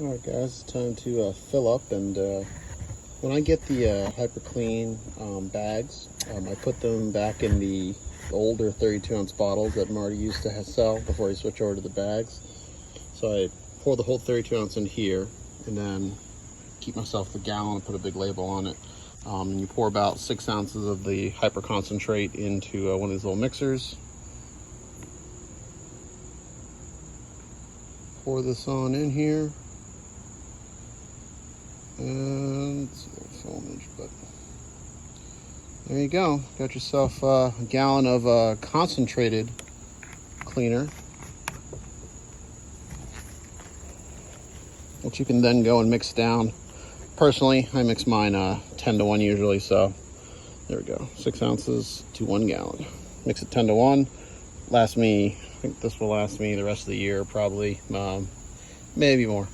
Alright guys, it's time to fill up, and when I get the Hyperclean bags, I put them back in the older 32-ounce bottles that Marty used to sell before he switched over to the bags. So I pour the whole 32-ounce in here, and then keep myself the gallon and put a big label on it. And you pour about 6 ounces of the hyper concentrate into one of these little mixers. Pour this on in here. And it's a little filmage, but there you go. Got yourself a gallon of concentrated cleaner, which you can then go and mix down. Personally, I mix mine 10-to-1 usually, so there we go. 6 ounces to 1 gallon. Mix it 10-to-1. Lasts me, I think this will last me the rest of the year, probably, maybe more.